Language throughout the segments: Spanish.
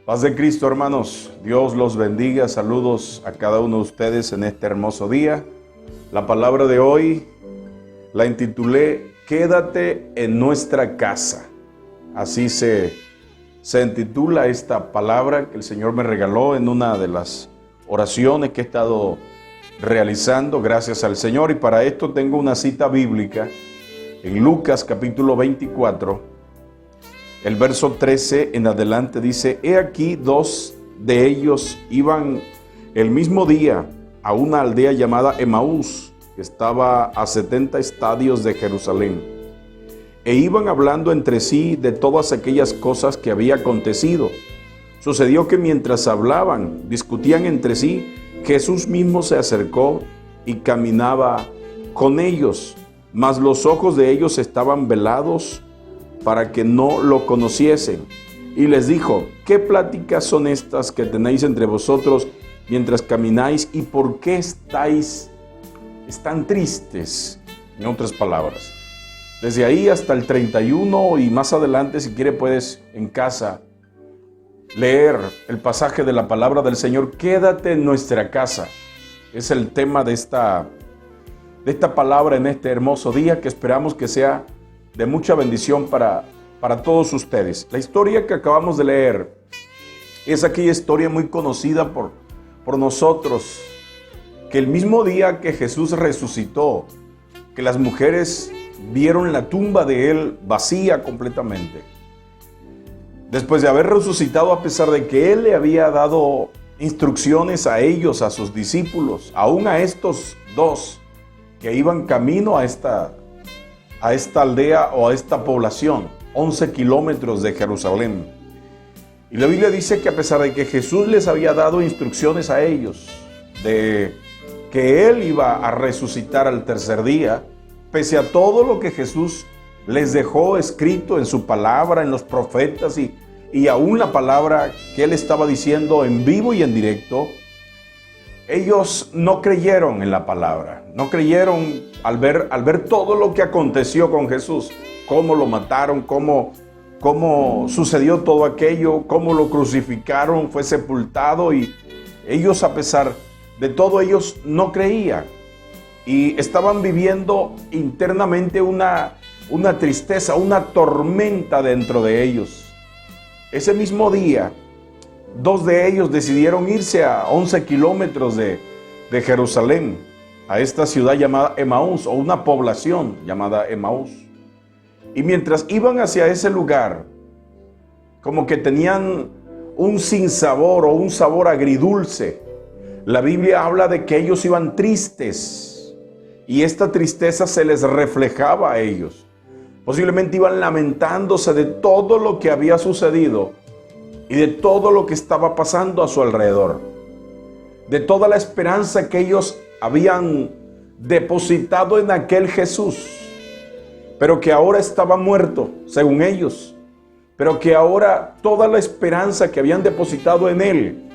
Paz de Cristo, hermanos. Dios los bendiga. Saludos a cada uno de ustedes en este hermoso día. La palabra de hoy la intitulé Quédate en nuestra casa. Así se intitula esta palabra que el Señor me regaló en una de las oraciones que he estado realizando, gracias al Señor. Y para esto tengo una cita bíblica en Lucas capítulo 24. El verso 13 en adelante dice: He aquí, dos de ellos iban el mismo día a una aldea llamada Emaús, que estaba a 70 estadios de Jerusalén, e iban hablando entre sí de todas aquellas cosas que había acontecido. Sucedió que mientras hablaban, discutían entre sí, Jesús mismo se acercó y caminaba con ellos, mas los ojos de ellos estaban velados para que no lo conociesen. Y les dijo: ¿qué pláticas son estas que tenéis entre vosotros mientras camináis? ¿Y por qué están tristes? En otras palabras, desde ahí hasta el 31 y más adelante, si quiere, puedes en casa leer el pasaje de la palabra del Señor. Quédate en nuestra casa. Es el tema de esta palabra en este hermoso día, que esperamos que sea de mucha bendición para todos ustedes. La historia que acabamos de leer es aquella historia muy conocida por nosotros, que el mismo día que Jesús resucitó, que las mujeres vieron la tumba de él vacía completamente. Después de haber resucitado, a pesar de que él le había dado instrucciones a ellos, a sus discípulos, aún a estos dos que iban camino a esta aldea o a esta población, 11 kilómetros de Jerusalén. Y la Biblia dice que a pesar de que Jesús les había dado instrucciones a ellos de que Él iba a resucitar al tercer día, pese a todo lo que Jesús les dejó escrito en su palabra, en los profetas y aún la palabra que Él estaba diciendo en vivo y en directo, ellos no creyeron en la palabra, no creyeron al ver todo lo que aconteció con Jesús, cómo lo mataron, cómo sucedió todo aquello, cómo lo crucificaron, fue sepultado, y ellos, a pesar de todo, ellos no creían y estaban viviendo internamente una tristeza, una tormenta dentro de ellos. Ese mismo día, dos de ellos decidieron irse a 11 kilómetros de Jerusalén, a esta ciudad llamada Emaús, o una población llamada Emaús. Y mientras iban hacia ese lugar, como que tenían un sinsabor o un sabor agridulce. La Biblia habla de que ellos iban tristes, y esta tristeza se les reflejaba a ellos. Posiblemente iban lamentándose de todo lo que había sucedido y de todo lo que estaba pasando a su alrededor, de toda la esperanza que ellos habían depositado en aquel Jesús, pero que ahora estaba muerto, según ellos, pero que ahora toda la esperanza que habían depositado en Él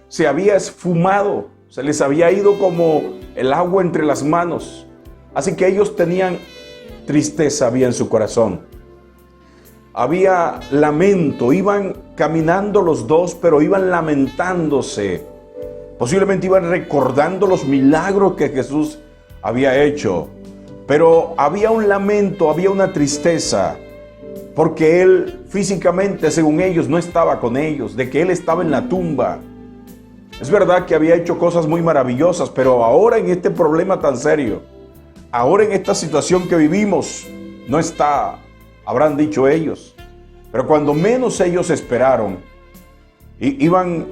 se había esfumado, se les había ido como el agua entre las manos. Así que ellos tenían tristeza, había en su corazón. Había lamento, iban caminando los dos, pero iban lamentándose. Posiblemente iban recordando los milagros que Jesús había hecho, pero había un lamento, había una tristeza, porque Él físicamente, según ellos, no estaba con ellos, de que Él estaba en la tumba. Es verdad que había hecho cosas muy maravillosas, pero ahora en este problema tan serio, ahora en esta situación que vivimos, no está, habrán dicho ellos. Pero cuando menos ellos esperaron, iban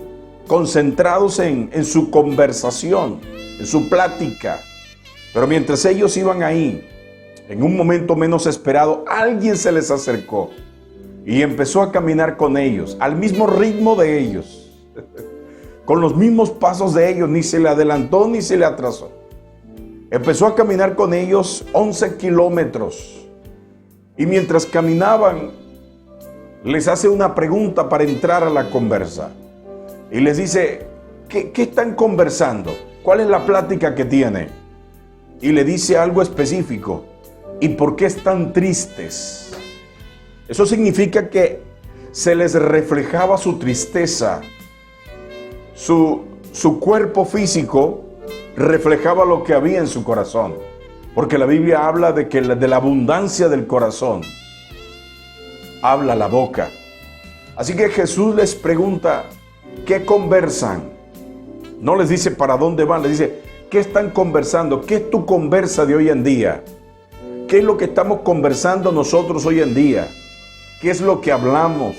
concentrados en su conversación, en su plática. Pero mientras ellos iban ahí, en un momento menos esperado, alguien se les acercó y empezó a caminar con ellos, al mismo ritmo de ellos, con los mismos pasos de ellos, ni se le adelantó ni se le atrasó. Empezó a caminar con ellos 11 kilómetros. Y mientras caminaban, les hace una pregunta para entrar a la conversa. Y les dice: ¿qué están conversando? ¿Cuál es la plática que tienen? Y le dice algo específico: ¿y por qué están tristes? Eso significa que se les reflejaba su tristeza. Su cuerpo físico reflejaba lo que había en su corazón. Porque la Biblia habla de que de la abundancia del corazón habla la boca. Así que Jesús les pregunta, ¿qué conversan? No les dice para dónde van, les dice, ¿qué están conversando? ¿Qué es tu conversa de hoy en día? ¿Qué es lo que estamos conversando nosotros hoy en día? ¿Qué es lo que hablamos?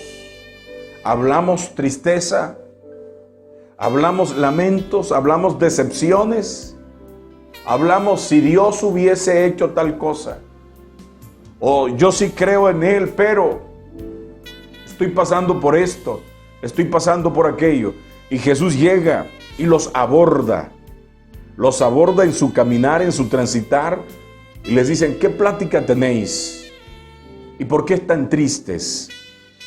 ¿Hablamos tristeza? ¿Hablamos lamentos? ¿Hablamos decepciones? ¿Hablamos si Dios hubiese hecho tal cosa? O yo sí creo en Él, pero estoy pasando por esto, estoy pasando por aquello. Y Jesús llega y los aborda en su caminar, en su transitar, y les dicen, ¿qué plática tenéis? ¿Y por qué están tristes?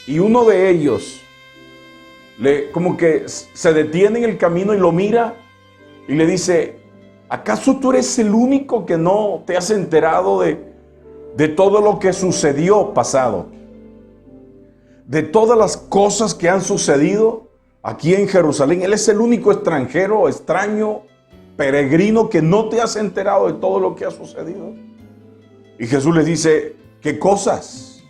Y uno de ellos, como que se detiene en el camino y lo mira y le dice, ¿acaso tú eres el único que no te has enterado de todo lo que sucedió pasado? De todas las cosas que han sucedido aquí en Jerusalén. Él es el único extranjero, extraño, peregrino que no te has enterado de todo lo que ha sucedido. Y Jesús les dice, ¿qué cosas?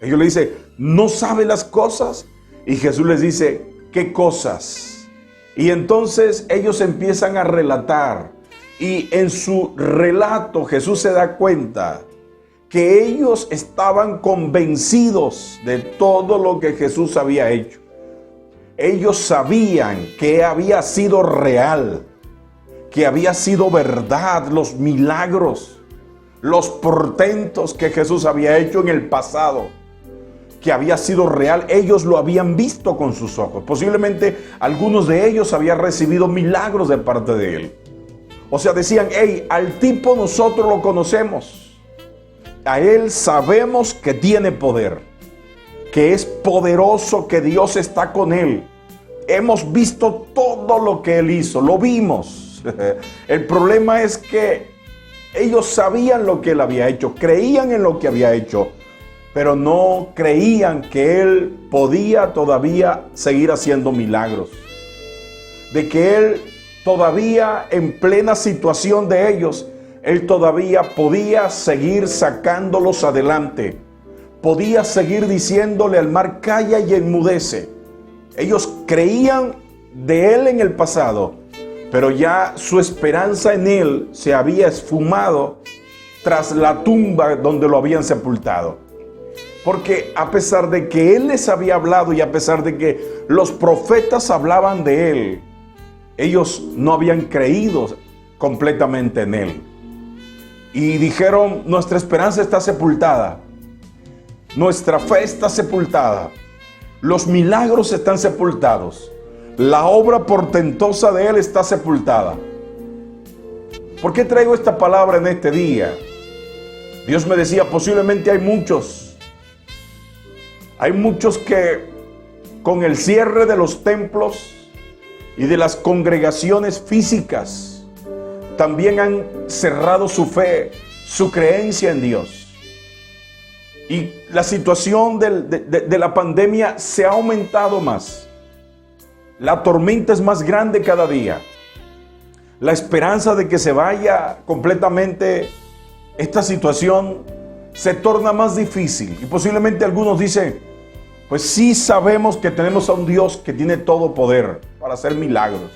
Ellos le dicen, ¿no sabe las cosas? Y Jesús les dice, ¿qué cosas? Y entonces ellos empiezan a relatar. Y en su relato Jesús se da cuenta que ellos estaban convencidos de todo lo que Jesús había hecho. Ellos sabían que había sido real, que había sido verdad, los milagros, los portentos que Jesús había hecho en el pasado, que había sido real. Ellos lo habían visto con sus ojos. Posiblemente algunos de ellos habían recibido milagros de parte de Él. O sea, decían, hey, al tipo nosotros lo conocemos. A Él sabemos que tiene poder, que es poderoso, que Dios está con Él. Hemos visto todo lo que Él hizo, lo vimos. El problema es que ellos sabían lo que Él había hecho, creían en lo que había hecho, pero no creían que Él podía todavía seguir haciendo milagros. De que Él todavía, en plena situación de ellos, Él todavía podía seguir sacándolos adelante. Podía seguir diciéndole al mar, calla y enmudece. Ellos creían de Él en el pasado, pero ya su esperanza en Él se había esfumado tras la tumba donde lo habían sepultado. Porque a pesar de que Él les había hablado y a pesar de que los profetas hablaban de Él, ellos no habían creído completamente en Él. Y dijeron, nuestra esperanza está sepultada. Nuestra fe está sepultada. Los milagros están sepultados. La obra portentosa de Él está sepultada. ¿Por qué traigo esta palabra en este día? Dios me decía, posiblemente hay muchos que con el cierre de los templos y de las congregaciones físicas, también han cerrado su fe, su creencia en Dios. Y la situación de la pandemia se ha aumentado más. La tormenta es más grande cada día. La esperanza de que se vaya completamente esta situación se torna más difícil. Y posiblemente algunos dicen, pues sí sabemos que tenemos a un Dios que tiene todo poder para hacer milagros.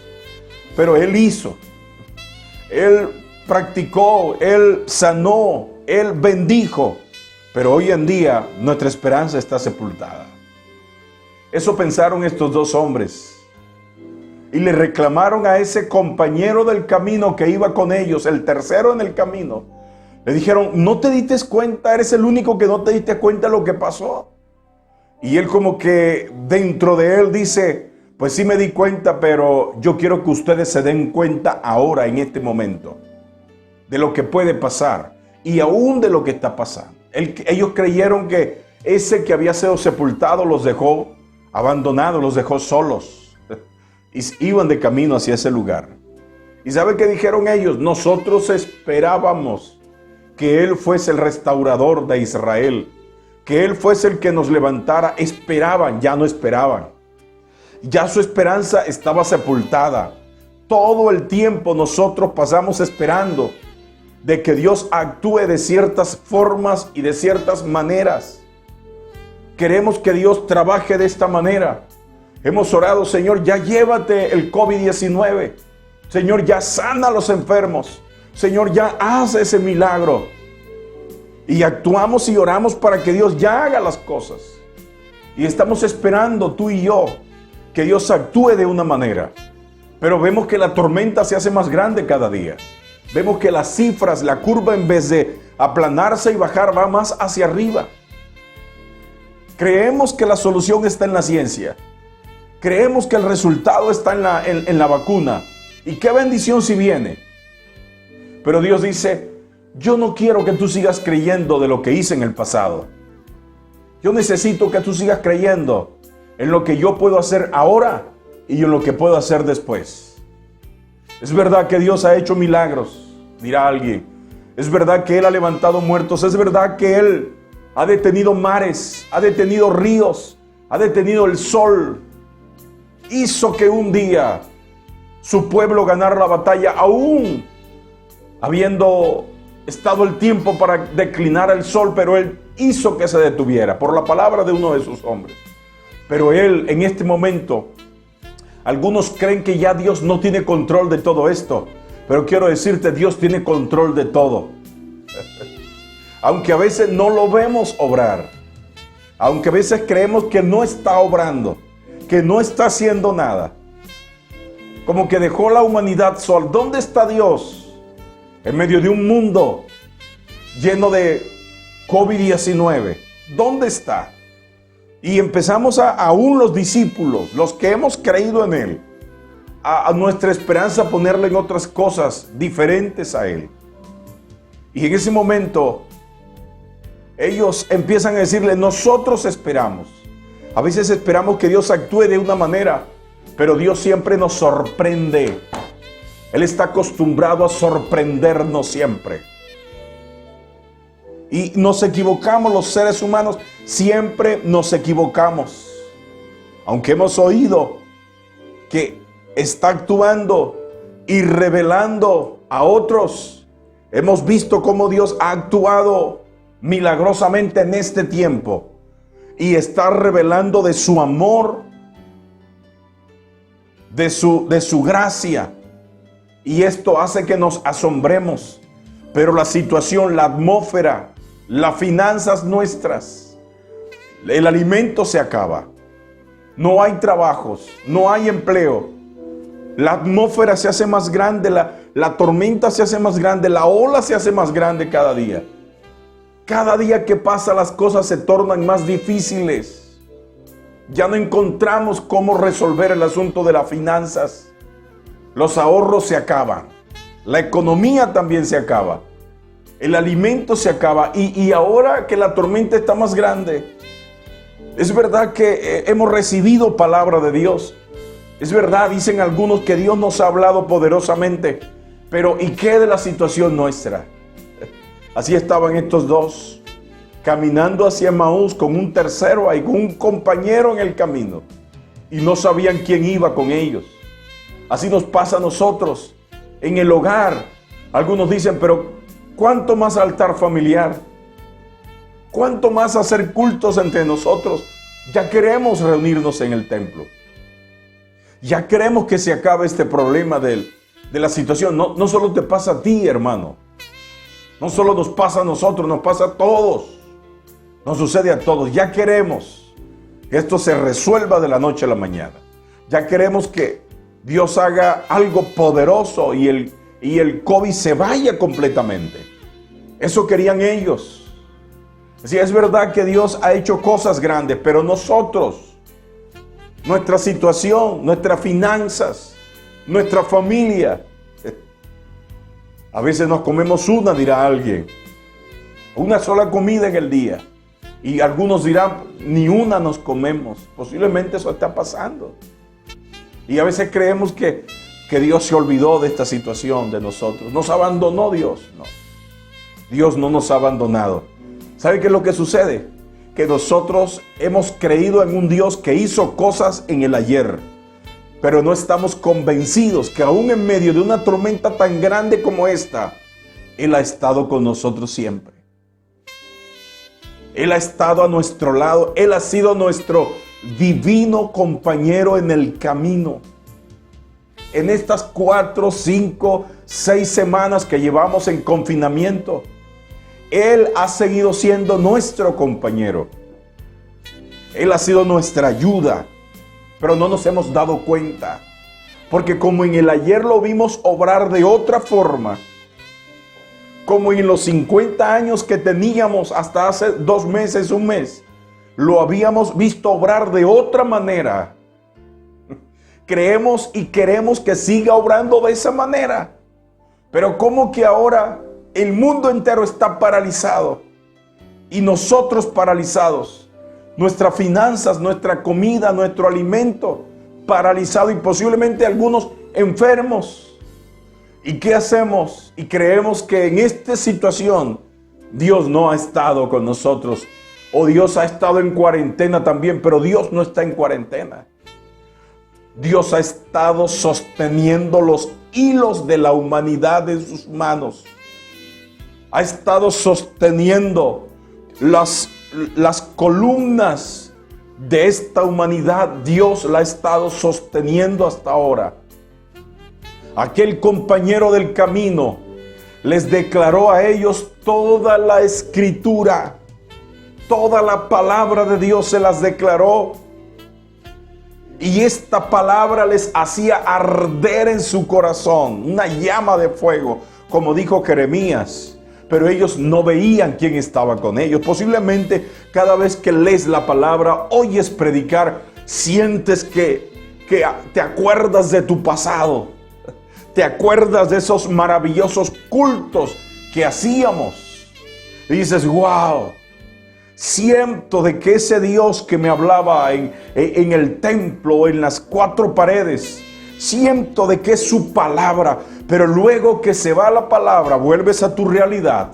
Pero Él hizo. Él practicó, Él sanó, Él bendijo, pero hoy en día nuestra esperanza está sepultada. Eso pensaron estos dos hombres y le reclamaron a ese compañero del camino que iba con ellos, el tercero en el camino. Le dijeron, ¿no te diste cuenta? Eres el único que no te diste cuenta de lo que pasó. Y él como que dentro de él dice, pues sí me di cuenta, pero yo quiero que ustedes se den cuenta ahora, en este momento, de lo que puede pasar y aún de lo que está pasando. Ellos creyeron que ese que había sido sepultado los dejó abandonados, los dejó solos. Y iban de camino hacia ese lugar. ¿Y sabe qué dijeron ellos? Nosotros esperábamos que Él fuese el restaurador de Israel, que Él fuese el que nos levantara, esperaban, ya no esperaban. Ya su esperanza estaba sepultada. Todo el tiempo nosotros pasamos esperando de que Dios actúe de ciertas formas y de ciertas maneras. Queremos que Dios trabaje de esta manera. Hemos orado, Señor, ya llévate el COVID-19. Señor, ya sana a los enfermos. Señor, ya haz ese milagro. Y actuamos y oramos para que Dios ya haga las cosas. Y estamos esperando, tú y yo, que Dios actúe de una manera. Pero vemos que la tormenta se hace más grande cada día. Vemos que las cifras, la curva, en vez de aplanarse y bajar, va más hacia arriba. Creemos que la solución está en la ciencia. Creemos que el resultado está en la vacuna. Y qué bendición si viene. Pero Dios dice, yo no quiero que tú sigas creyendo de lo que hice en el pasado. Yo necesito que tú sigas creyendo en lo que yo puedo hacer ahora y en lo que puedo hacer después. Es verdad que Dios ha hecho milagros, dirá alguien. Es verdad que Él ha levantado muertos. Es verdad que Él ha detenido mares, ha detenido ríos, ha detenido el sol. Hizo que un día su pueblo ganara la batalla, aún habiendo estado el tiempo para declinar el sol, pero Él hizo que se detuviera por la palabra de uno de sus hombres. Pero Él, en este momento, algunos creen que ya Dios no tiene control de todo esto, pero quiero decirte, Dios tiene control de todo. Aunque a veces no lo vemos obrar, aunque a veces creemos que no está obrando, que no está haciendo nada, como que dejó la humanidad sola. ¿Dónde está Dios? En medio de un mundo lleno de COVID-19. ¿Dónde está? Y empezamos aún los discípulos, los que hemos creído en Él, a nuestra esperanza ponerla en otras cosas diferentes a Él. Y en ese momento, ellos empiezan a decirle, nosotros esperamos. A veces esperamos que Dios actúe de una manera, pero Dios siempre nos sorprende. Él está acostumbrado a sorprendernos siempre. Y nos equivocamos los seres humanos, siempre nos equivocamos. Aunque hemos oído que está actuando y revelando a otros, hemos visto cómo Dios ha actuado milagrosamente en este tiempo y está revelando de su amor, de su gracia. Y esto hace que nos asombremos. Pero la situación, la atmósfera, las finanzas nuestras, el alimento se acaba. No hay trabajos, no hay empleo. La atmósfera se hace más grande, la tormenta se hace más grande, la ola se hace más grande cada día. Cada día que pasa las cosas se tornan más difíciles. Ya no encontramos cómo resolver el asunto de las finanzas. Los ahorros se acaban. La economía también se acaba. El alimento se acaba. Y ahora que la tormenta está más grande, es verdad que hemos recibido palabra de Dios. Es verdad, dicen algunos, que Dios nos ha hablado poderosamente. Pero ¿y qué de la situación nuestra? Así estaban estos dos, caminando hacia Emaús con un tercero ahí, con un compañero en el camino. Y no sabían quién iba con ellos. Así nos pasa a nosotros en el hogar. Algunos dicen, pero ¿cuánto más altar familiar? ¿Cuánto más hacer cultos entre nosotros? Ya queremos reunirnos en el templo. Ya queremos que se acabe este problema de la situación. No solo te pasa a ti, hermano. No solo nos pasa a nosotros, nos pasa a todos. Nos sucede a todos. Ya queremos que esto se resuelva de la noche a la mañana. Ya queremos que Dios haga algo poderoso y el COVID se vaya completamente. Eso querían ellos. Sí, es verdad que Dios ha hecho cosas grandes, pero nosotros, nuestra situación, nuestras finanzas, nuestra familia, a veces nos comemos una, dirá alguien, una sola comida en el día. Y algunos dirán, ni una nos comemos. Posiblemente eso está pasando. Y a veces creemos que Dios se olvidó de esta situación de nosotros. ¿Nos abandonó Dios? No. Dios no nos ha abandonado. ¿Sabe qué es lo que sucede? que nosotros hemos creído en un Dios que hizo cosas en el ayer, pero no estamos convencidos que aún en medio de una tormenta tan grande como esta, Él ha estado con nosotros siempre. Él ha estado a nuestro lado. Él ha sido nuestro divino compañero en el camino. En estas 4, 5, 6 semanas que llevamos en confinamiento, Él ha seguido siendo nuestro compañero. Él ha sido nuestra ayuda, pero no nos hemos dado cuenta. Porque como en el ayer lo vimos obrar de otra forma, como en los 50 años que teníamos hasta hace 2 meses, 1 mes, lo habíamos visto obrar de otra manera. Creemos y queremos que siga obrando de esa manera. Pero como que ahora el mundo entero está paralizado y nosotros paralizados. Nuestras finanzas, nuestra comida, nuestro alimento paralizado y posiblemente algunos enfermos. ¿Y qué hacemos? Y creemos que en esta situación Dios no ha estado con nosotros. O Dios ha estado en cuarentena también, pero Dios no está en cuarentena. Dios ha estado sosteniendo los hilos de la humanidad en sus manos. Ha estado sosteniendo las columnas de esta humanidad. Dios la ha estado sosteniendo hasta ahora. Aquel compañero del camino les declaró a ellos toda la escritura, toda la palabra de Dios se las declaró. Y esta palabra les hacía arder en su corazón, una llama de fuego, como dijo Jeremías. Pero ellos no veían quién estaba con ellos. Posiblemente cada vez que lees la palabra, oyes predicar, sientes que te acuerdas de tu pasado. Te acuerdas de esos maravillosos cultos que hacíamos. Y dices, wow, siento de que ese Dios que me hablaba en el templo, en las 4 paredes, siento de que es su palabra. Pero luego que se va la palabra, vuelves a tu realidad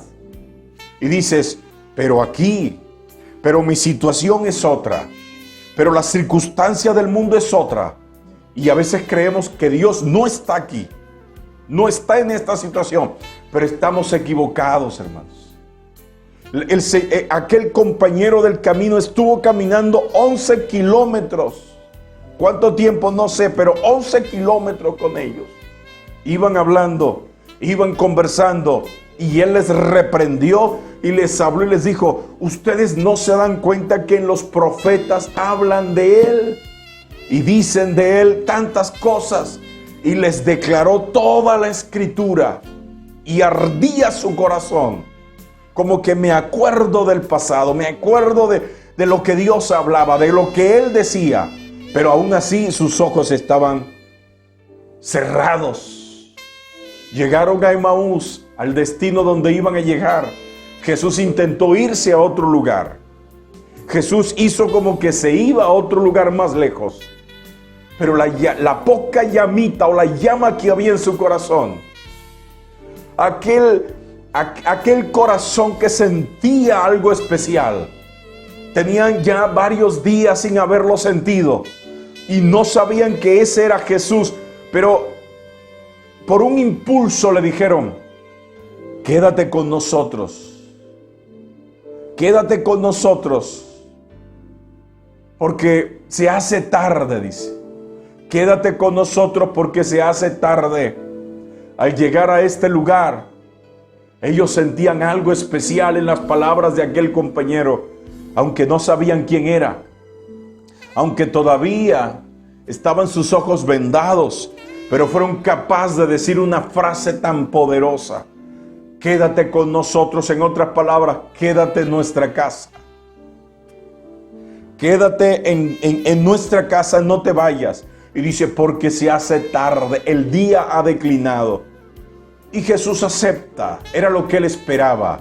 y dices, pero mi situación es otra, pero la circunstancia del mundo es otra. Y a veces creemos que Dios no está aquí, no está en esta situación, pero estamos equivocados, hermanos. Aquel compañero del camino estuvo caminando 11 kilómetros. ¿Cuánto tiempo? No sé, pero 11 kilómetros con ellos. Iban hablando, iban conversando, y Él les reprendió y les habló y les dijo, ustedes no se dan cuenta que en los profetas hablan de Él y dicen de Él tantas cosas, y les declaró toda la escritura y ardía su corazón. Como que me acuerdo del pasado, me acuerdo de lo que Dios hablaba, de lo que Él decía, pero aún así sus ojos estaban cerrados. Llegaron a Emaús, al destino donde iban a llegar. Jesús intentó irse a otro lugar. Jesús hizo como que se iba a otro lugar más lejos. Pero la poca llamita o la llama que había en su corazón, aquel corazón que sentía algo especial, tenían ya varios días sin haberlo sentido y no sabían que ese era Jesús, pero por un impulso le dijeron, quédate con nosotros, porque se hace tarde, dice. Quédate con nosotros porque se hace tarde. Al llegar a este lugar, ellos sentían algo especial en las palabras de aquel compañero, aunque no sabían quién era, aunque todavía estaban sus ojos vendados, pero fueron capaces de decir una frase tan poderosa. Quédate con nosotros, en otras palabras, quédate en nuestra casa. Quédate en nuestra casa, no te vayas. Y dice, porque se hace tarde, el día ha declinado. Y Jesús acepta, era lo que él esperaba.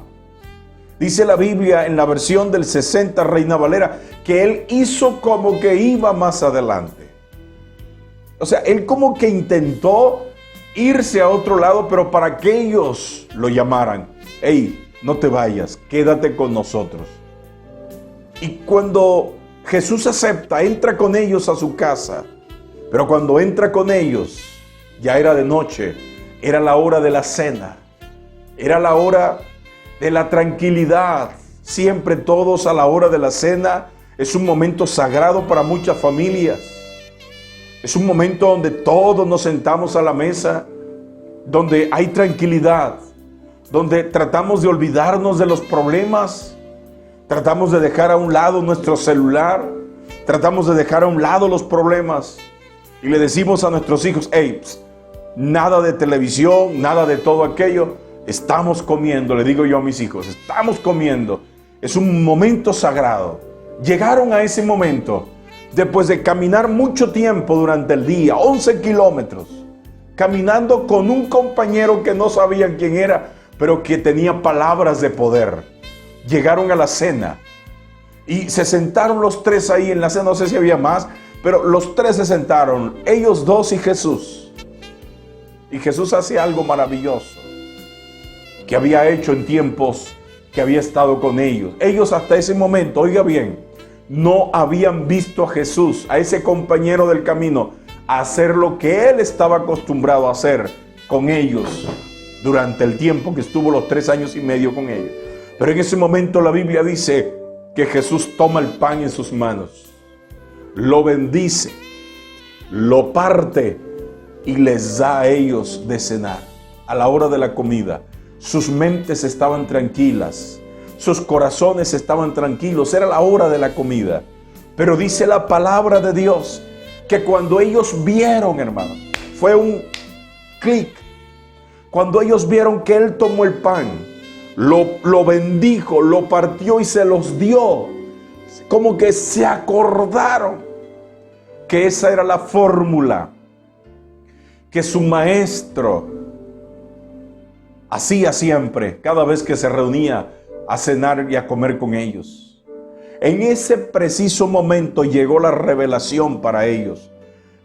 Dice la Biblia en la versión del 60, Reina Valera, que él hizo como que iba más adelante. O sea, él como que intentó irse a otro lado, pero para que ellos lo llamaran. Hey, no te vayas, quédate con nosotros. Y cuando Jesús acepta, entra con ellos a su casa. Pero cuando entra con ellos, ya era de noche, era la hora de la cena, era la hora de la tranquilidad. Siempre todos a la hora de la cena es un momento sagrado para muchas familias. Es un momento donde todos nos sentamos a la mesa, donde hay tranquilidad, donde tratamos de olvidarnos de los problemas, tratamos de dejar a un lado nuestro celular, tratamos de dejar a un lado los problemas y le decimos a nuestros hijos, hey, nada de televisión, nada de todo aquello, estamos comiendo, le digo yo a mis hijos, estamos comiendo, es un momento sagrado. Llegaron a ese momento después de caminar mucho tiempo durante el día, 11 kilómetros, caminando con un compañero que no sabían quién era, pero que tenía palabras de poder. Llegaron a la cena y se sentaron los tres ahí en la cena, no sé si había más, pero los tres se sentaron, ellos dos y Jesús. Y Jesús hace algo maravilloso que había hecho en tiempos que había estado con ellos. Ellos hasta ese momento, oiga bien, no habían visto a Jesús, a ese compañero del camino, hacer lo que él estaba acostumbrado a hacer con ellos durante el tiempo que estuvo los 3 años y medio con ellos. Pero en ese momento la Biblia dice que Jesús toma el pan en sus manos, lo bendice, lo parte y les da a ellos de cenar. A la hora de la comida, sus mentes estaban tranquilas, sus corazones estaban tranquilos, era la hora de la comida. Pero dice la palabra de Dios que cuando ellos vieron, hermano, fue un clic. Cuando ellos vieron que Él tomó el pan, lo bendijo, lo partió y se los dio, como que se acordaron que esa era la fórmula que su maestro hacía siempre, cada vez que se reunía a cenar y a comer con ellos. En ese preciso momento llegó la revelación para ellos.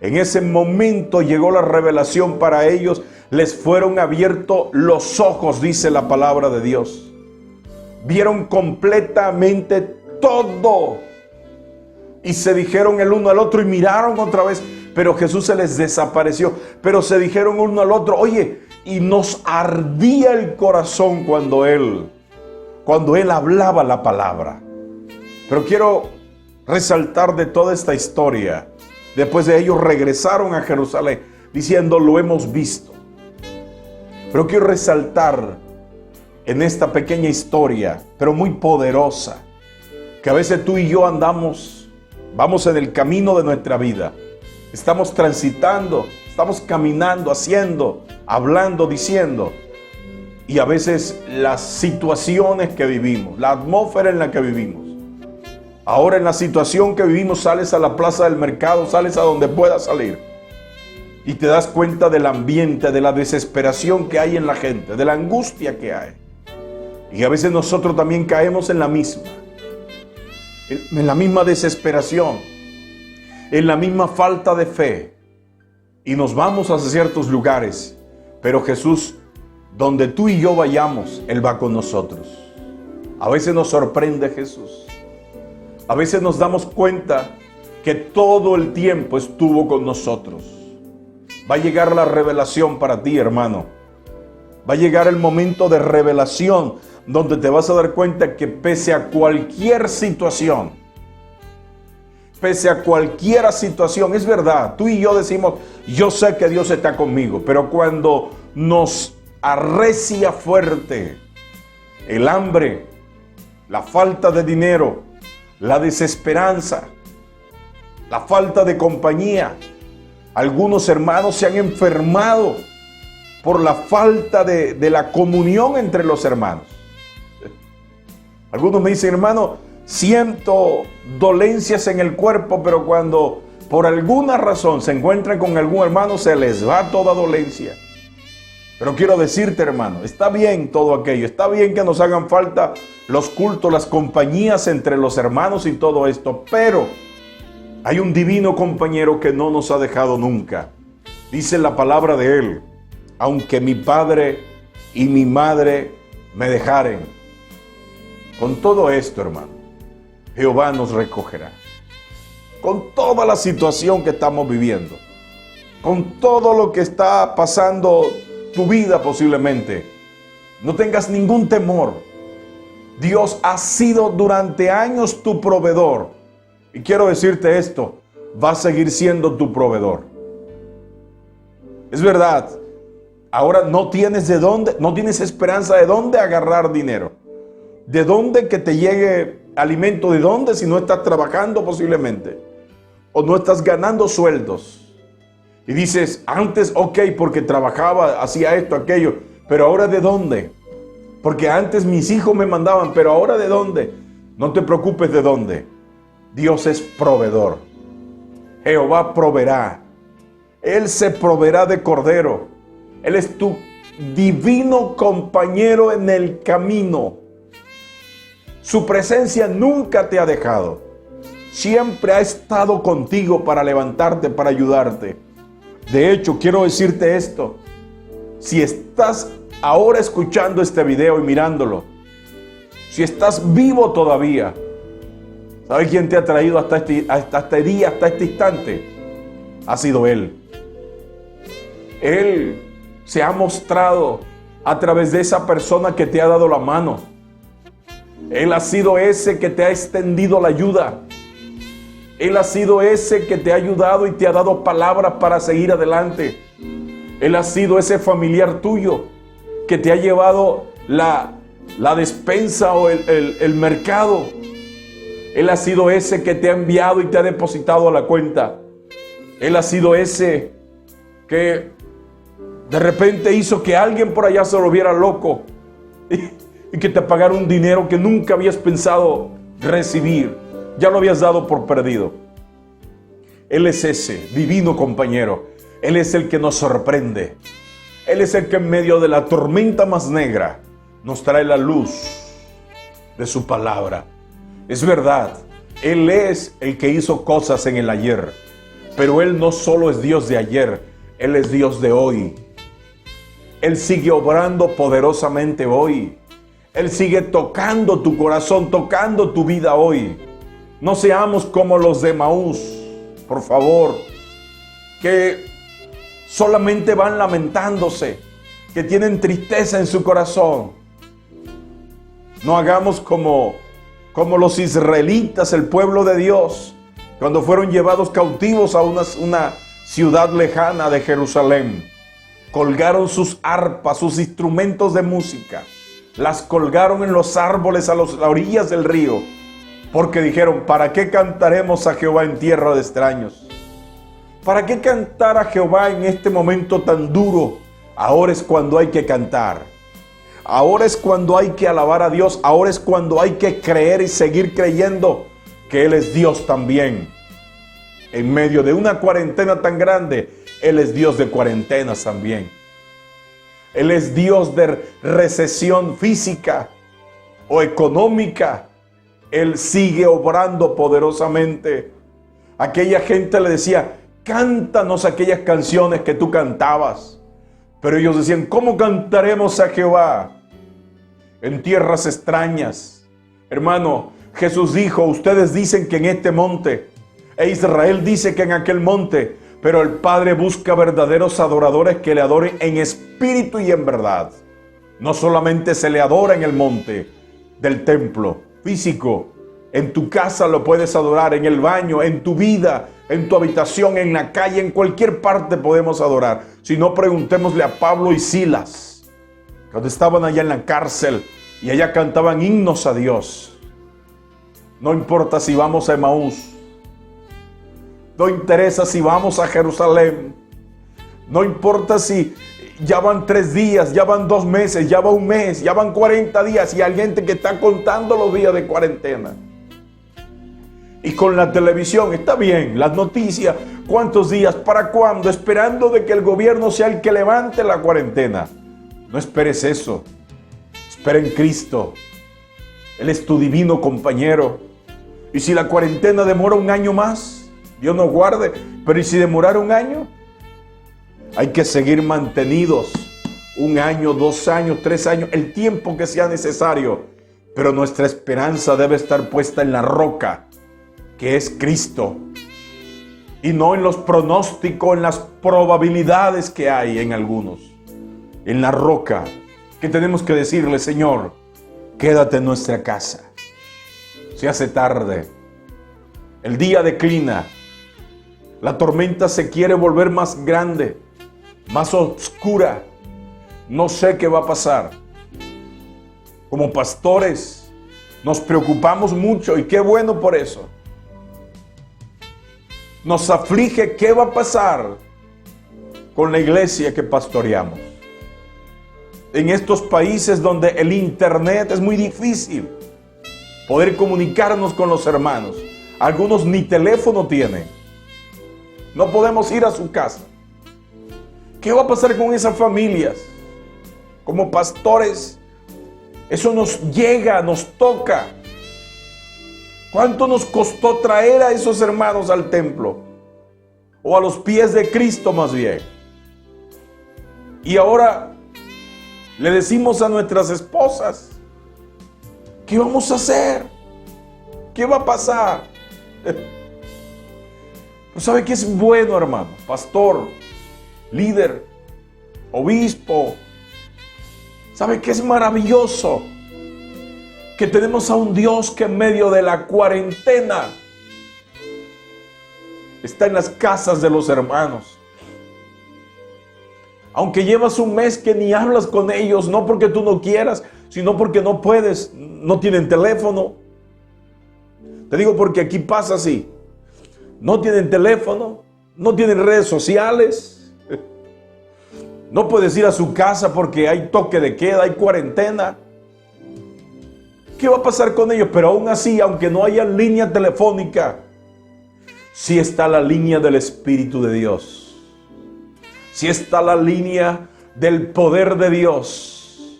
En ese momento llegó la revelación para ellos. Les fueron abiertos los ojos, dice la palabra de Dios. Vieron completamente todo. Y se dijeron el uno al otro y miraron otra vez. Pero Jesús se les desapareció. Pero se dijeron uno al otro, oye, y nos ardía el corazón cuando Él hablaba la palabra. Pero quiero resaltar de toda esta historia. Después de ellos regresaron a Jerusalén diciendo, lo hemos visto. Pero quiero resaltar en esta pequeña historia, pero muy poderosa, que a veces tú y yo vamos en el camino de nuestra vida. Estamos transitando, estamos caminando, haciendo, hablando, diciendo. Y a veces las situaciones que vivimos, la atmósfera en la que vivimos. Ahora en la situación que vivimos, sales a la plaza del mercado, sales a donde puedas salir. Y te das cuenta del ambiente, de la desesperación que hay en la gente, de la angustia que hay. Y a veces nosotros también caemos en la misma desesperación, en la misma falta de fe. Y nos vamos hacia ciertos lugares. Pero Jesús, donde tú y yo vayamos, Él va con nosotros. A veces nos sorprende Jesús. A veces nos damos cuenta que todo el tiempo estuvo con nosotros. Va a llegar la revelación para ti, hermano. Va a llegar el momento de revelación donde te vas a dar cuenta que pese a cualquier situación, es verdad, tú y yo decimos, yo sé que Dios está conmigo, pero cuando nos arrecia fuerte el hambre, la falta de dinero, la desesperanza, la falta de compañía. Algunos hermanos se han enfermado por la falta de la comunión entre los hermanos. Algunos me dicen, hermano, siento dolencias en el cuerpo, pero cuando por alguna razón se encuentran con algún hermano, se les va toda dolencia. Pero quiero decirte, hermano, está bien todo aquello, está bien que nos hagan falta los cultos, las compañías entre los hermanos y todo esto, pero hay un divino compañero que no nos ha dejado nunca. Dice la palabra de Él, aunque mi padre y mi madre me dejaren. Con todo esto, hermano, Jehová nos recogerá. Con toda la situación que estamos viviendo, con todo lo que está pasando tu vida posiblemente, no tengas ningún temor. Dios ha sido durante años tu proveedor. Y quiero decirte esto, va a seguir siendo tu proveedor. Es verdad, ahora no tienes esperanza de dónde agarrar dinero. De dónde que te llegue alimento, de dónde si no estás trabajando posiblemente. O no estás ganando sueldos. Y dices, antes ok, porque trabajaba, hacía esto, aquello. Pero ahora ¿de dónde? Porque antes mis hijos me mandaban, pero ahora ¿de dónde? No te preocupes de dónde. Dios es proveedor. Jehová proveerá. Él se proveerá de cordero. Él es tu divino compañero en el camino. Su presencia nunca te ha dejado. Siempre ha estado contigo para levantarte, para ayudarte. De hecho, quiero decirte esto. Si estás ahora escuchando este video y mirándolo, si estás vivo todavía, ¿sabes quién te ha traído hasta este día, hasta este instante? Ha sido Él. Él se ha mostrado a través de esa persona que te ha dado la mano. Él ha sido ese que te ha extendido la ayuda. Él ha sido ese que te ha ayudado y te ha dado palabras para seguir adelante. Él ha sido ese familiar tuyo que te ha llevado la despensa o el mercado. Él ha sido ese que te ha enviado y te ha depositado a la cuenta. Él ha sido ese que de repente hizo que alguien por allá se volviera loco y que te pagara un dinero que nunca habías pensado recibir. Ya lo habías dado por perdido. Él es ese divino compañero. Él es el que nos sorprende. Él es el que en medio de la tormenta más negra nos trae la luz de su palabra. Es verdad, Él es el que hizo cosas en el ayer. Pero Él no solo es Dios de ayer, Él es Dios de hoy. Él sigue obrando poderosamente hoy. Él sigue tocando tu corazón, tocando tu vida hoy. No seamos como los de Emaús, por favor, que solamente van lamentándose, que tienen tristeza en su corazón. No hagamos como los israelitas, el pueblo de Dios, cuando fueron llevados cautivos a una ciudad lejana de Jerusalén. Colgaron sus arpas, sus instrumentos de música, las colgaron en los árboles a las orillas del río, porque dijeron, ¿para qué cantaremos a Jehová en tierra de extraños? ¿Para qué cantar a Jehová en este momento tan duro? Ahora es cuando hay que cantar. Ahora es cuando hay que alabar a Dios. Ahora es cuando hay que creer y seguir creyendo que Él es Dios también. En medio de una cuarentena tan grande, Él es Dios de cuarentenas también. Él es Dios de recesión física o económica. Él sigue obrando poderosamente. Aquella gente le decía, cántanos aquellas canciones que tú cantabas. Pero ellos decían, ¿cómo cantaremos a Jehová en tierras extrañas? Hermano, Jesús dijo, ustedes dicen que en este monte, e Israel dice que en aquel monte, pero el Padre busca verdaderos adoradores que le adoren en espíritu y en verdad. No solamente se le adora en el monte del templo físico, en tu casa lo puedes adorar, en el baño, en tu vida, en tu habitación, en la calle, en cualquier parte podemos adorar. Si no, preguntémosle a Pablo y Silas, cuando estaban allá en la cárcel y allá cantaban himnos a Dios. No importa si vamos a Emaús, no interesa si vamos a Jerusalén, no importa si ya van 3 días, ya van 2 meses, ya va 1 mes, ya van 40 días y hay gente que está contando los días de cuarentena. Y con la televisión, está bien, las noticias, ¿cuántos días? ¿Para cuándo? Esperando de que el gobierno sea el que levante la cuarentena. No esperes eso. Espera en Cristo. Él es tu divino compañero. Y si la cuarentena demora 1 año más, Dios nos guarde. Pero ¿y si demorara 1 año? Hay que seguir mantenidos 1 año, 2 años, 3 años, el tiempo que sea necesario Pero nuestra esperanza debe estar puesta en la roca, que es Cristo, y no en los pronósticos, en las probabilidades que hay en algunos. En la roca, que tenemos que decirle: Señor, quédate en nuestra casa. Se hace tarde, el día declina, la tormenta se quiere volver más grande, más oscura. No sé qué va a pasar. Como pastores nos preocupamos mucho, y qué bueno por eso. Nos aflige qué va a pasar con la iglesia que pastoreamos. En estos países donde el internet es muy difícil poder comunicarnos con los hermanos. Algunos ni teléfono tienen. No podemos ir a su casa. ¿Qué va a pasar con esas familias? Como pastores, eso nos llega, nos toca. ¿Cuánto nos costó traer a esos hermanos al templo? O a los pies de Cristo más bien. Y ahora le decimos a nuestras esposas: ¿qué vamos a hacer? ¿Qué va a pasar? Pero ¿sabe qué es bueno, hermano? Pastor, líder, obispo. ¿Sabe qué es maravilloso? Que tenemos a un Dios que en medio de la cuarentena está en las casas de los hermanos. Aunque llevas un mes que ni hablas con ellos, no porque tú no quieras, sino porque no puedes, no tienen teléfono. Te digo porque aquí pasa así. No tienen teléfono, no tienen redes sociales. No puedes ir a su casa porque hay toque de queda, hay cuarentena. ¿Qué va a pasar con ellos? Pero aún así, aunque no haya línea telefónica, sí está la línea del Espíritu de Dios. Sí está la línea del poder de Dios.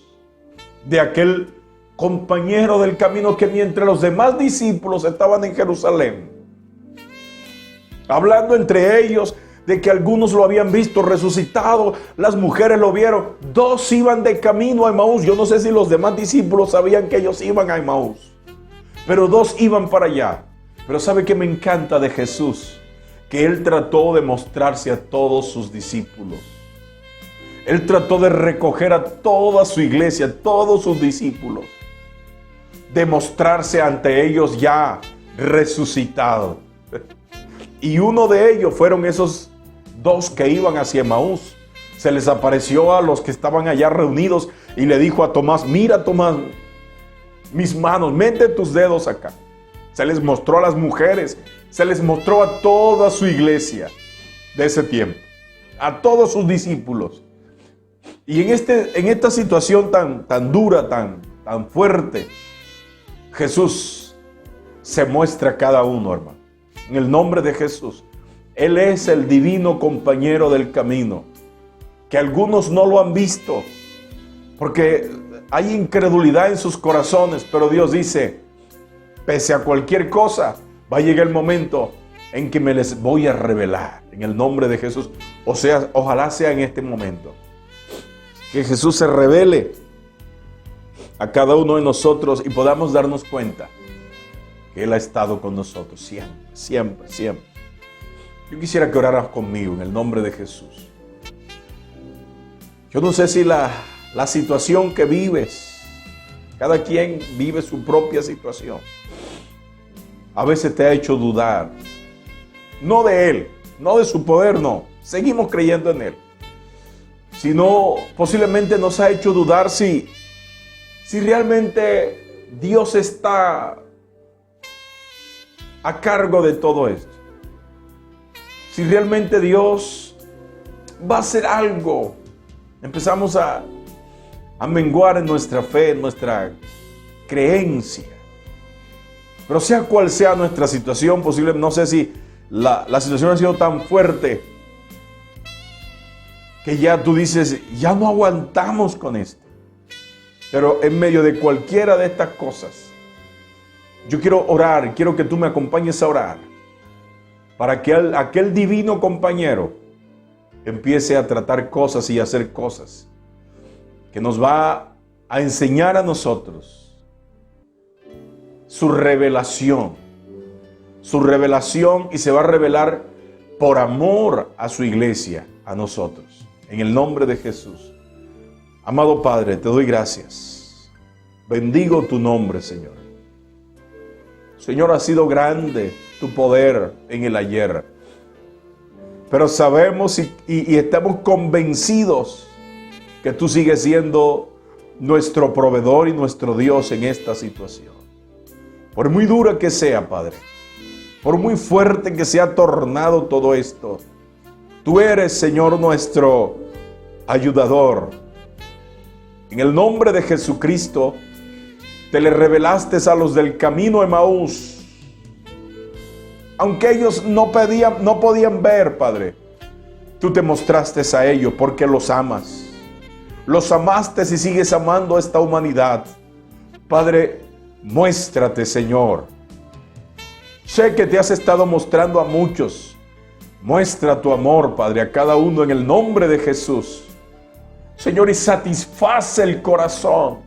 De aquel compañero del camino que mientras los demás discípulos estaban en Jerusalén, hablando entre ellos de que algunos lo habían visto resucitado, las mujeres lo vieron, 2 iban de camino a Emaús. Yo no sé si los demás discípulos sabían que ellos iban a Emaús, pero 2 iban para allá. Pero ¿sabe qué me encanta de Jesús? Que Él trató de mostrarse a todos sus discípulos. Él trató de recoger a toda su iglesia, a todos sus discípulos, de mostrarse ante ellos ya resucitado. Y uno de ellos fueron esos 2 que iban hacia Emaús. Se les apareció a los que estaban allá reunidos y le dijo a Tomás: mira, Tomás, mis manos, mete tus dedos acá. Se les mostró a las mujeres, se les mostró a toda su iglesia de ese tiempo, a todos sus discípulos. Y en esta situación tan dura, tan fuerte, Jesús se muestra a cada uno, hermano. En el nombre de Jesús. Él es el divino compañero del camino, que algunos no lo han visto, porque hay incredulidad en sus corazones, pero Dios dice: pese a cualquier cosa, va a llegar el momento en que me les voy a revelar, en el nombre de Jesús. O sea, ojalá sea en este momento, que Jesús se revele a cada uno de nosotros y podamos darnos cuenta que Él ha estado con nosotros siempre, siempre, siempre. Yo quisiera que oraras conmigo en el nombre de Jesús. Yo no sé si la situación que vives, cada quien vive su propia situación, a veces te ha hecho dudar. No de Él, no de su poder, no. Seguimos creyendo en Él. Sino posiblemente nos ha hecho dudar si realmente Dios está a cargo de todo esto. Si realmente Dios va a hacer algo. Empezamos a menguar en nuestra fe, en nuestra creencia. Pero sea cual sea nuestra situación, posiblemente, no sé si la situación ha sido tan fuerte que ya tú dices: ya no aguantamos con esto. Pero en medio de cualquiera de estas cosas, yo quiero orar, quiero que tú me acompañes a orar para que aquel divino compañero empiece a tratar cosas y a hacer cosas que nos va a enseñar a nosotros su revelación y se va a revelar por amor a su iglesia, a nosotros. En el nombre de Jesús. Amado Padre, te doy gracias. Bendigo tu nombre, Señor. Señor, ha sido grande tu poder en el ayer. Pero sabemos y estamos convencidos que tú sigues siendo nuestro proveedor y nuestro Dios en esta situación. Por muy dura que sea, Padre, por muy fuerte que se ha tornado todo esto, tú eres, Señor, nuestro ayudador. En el nombre de Jesucristo, te le revelaste a los del camino Emaús. Aunque ellos no podían ver, Padre, tú te mostraste a ellos porque los amas. Los amaste y sigues amando a esta humanidad. Padre, muéstrate, Señor. Sé que te has estado mostrando a muchos. Muestra tu amor, Padre, a cada uno en el nombre de Jesús. Señor, y satisface el corazón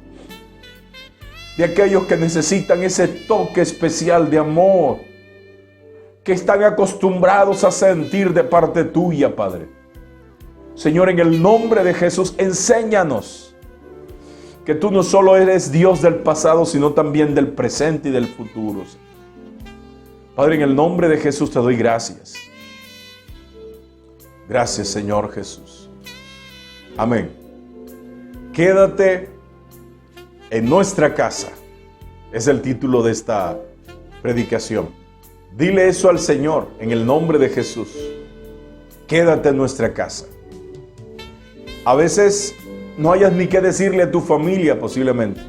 de aquellos que necesitan ese toque especial de amor, que están acostumbrados a sentir de parte tuya, Padre. Señor, en el nombre de Jesús, enséñanos que tú no solo eres Dios del pasado, sino también del presente y del futuro. Padre, en el nombre de Jesús te doy gracias. Gracias, Señor Jesús. Amén. Quédate en nuestra casa. Es el título de esta predicación. Dile eso al Señor en el nombre de Jesús. Quédate en nuestra casa. A veces no hayas ni qué decirle a tu familia posiblemente.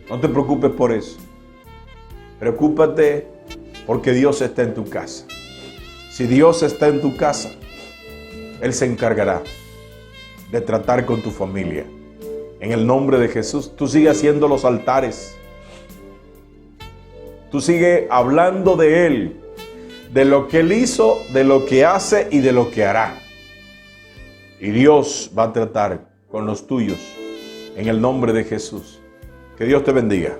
No te preocupes por eso. Preocúpate porque Dios está en tu casa. Si Dios está en tu casa, Él se encargará de tratar con tu familia. En el nombre de Jesús, tú sigue haciendo los altares. Tú sigue hablando de Él, de lo que Él hizo, de lo que hace y de lo que hará. Y Dios va a tratar con los tuyos en el nombre de Jesús. Que Dios te bendiga.